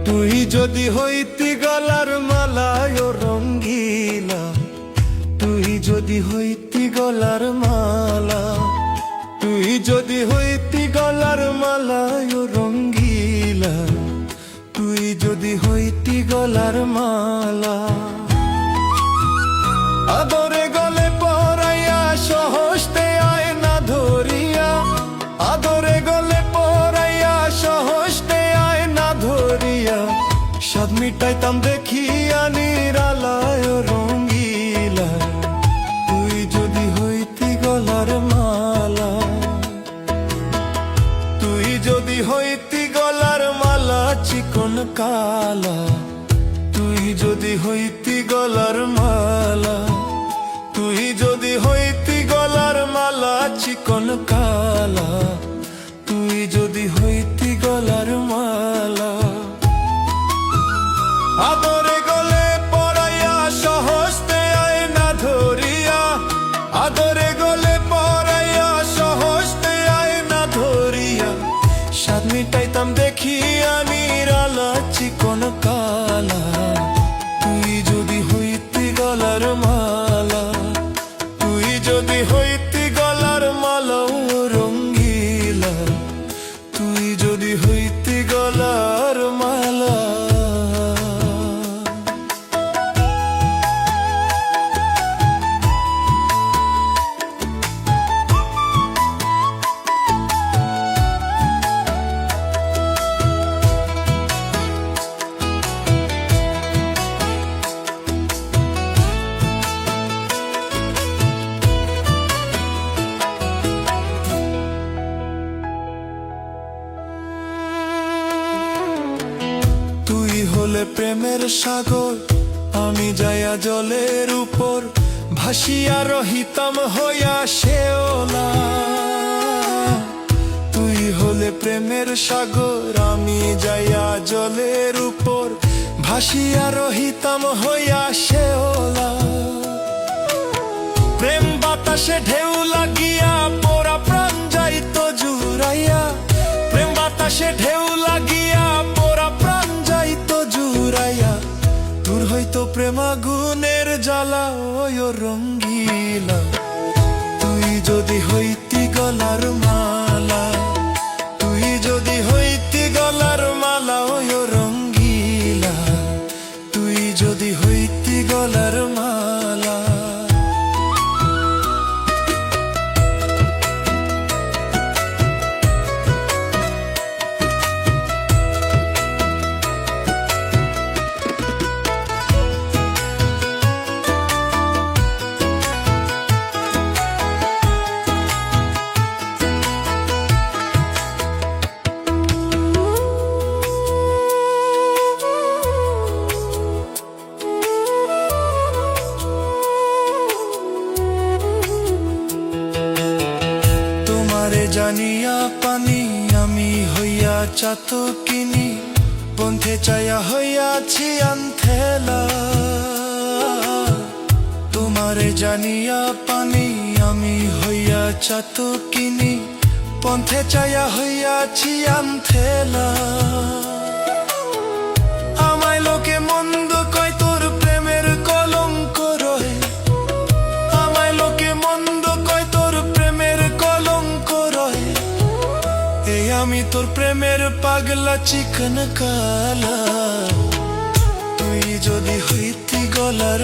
তুই যদি হইতি গলার মালায় ও রঙ্গিলা, তুই যদি হইতি গলার মালা, তুই যদি হইতি গলার মালায় ও রঙ্গিলা, তুই যদি হইতি গলার মালা। আদরে গলে পরাইয়া সহস্তে আয় না ধরিয়া, আদরে গলে পরাইয়া সহস্তে আয় না ধরিয়া, স্বাদ মিটাইতাম দেখিয়া নিরালায় ও রঙ্গিলা, তুই যদি হইতি গলার মালা, তুই যদি হইতি গলার মালা চিকন কালা, তুই যদি হইতি গলার মালা, তুই যদি হইতি গলার মালা চিকন কালা, তুই যদি হইতি গলার মালা। আদরে গলে পরাইয়া সহস্তে আয় না ধরিয়া, আদরে গলে পরাইয়া সহস্তে আয় না ধরিয়া, স্বাদ মিটাইতাম দেখিয়া নিরালা চিকন কালা, তুই যদি হইতি গলার মালা, তুই যদি হইতি গলার মালা ও রঙ্গিলা, তুই যদি হইতি গলার মালা। তুই হলে প্রেমের সাগর, আমি যাইয়া জলের উপর ভাসিয়া রহিতাম হইয়া শেওলা। তুই হলে প্রেমের সাগর, আমি যাইয়া জলের উপর ভাসিয়া রহিতাম হইয়া শেওলা। প্রেম বাতাসে ঢেউ লাগিয়া পোড়া প্রাণ যাইত জুড়াইয়া, প্রেম বাতাসে ঢেউ লাগিয়া পোড়া প্রাণ যাইত জুড়াইয়া, তোর হয়তো প্রেমাগুনের জ্বালা ওই রঙ্গিলা, তুই যদি হইতি গলার মালা, তুই যদি হইতি গলার মালা ওই রঙ্গিলা, তুই যদি হইতি গলার মালা। জানিয়া পানি আমি হইয়া চাতকিনি, পন্থে চাইয়া হইয়াছি আনথেলা। তোমারে জানিয়া পানি আমি হইয়া চাতকিনি, পন্থে চাইয়া হইয়াছি আনথেলা। আমায় লোকে মন্দ কয় তোর প্রেমের কলঙ্ক রহে, আমায় লোকে মন্দ কয় তোর প্রেমের কলঙ্ক রহে, এই আমি তোর প্রেমের পাগলা চিকন কালা, তুই যদি হইতি গলার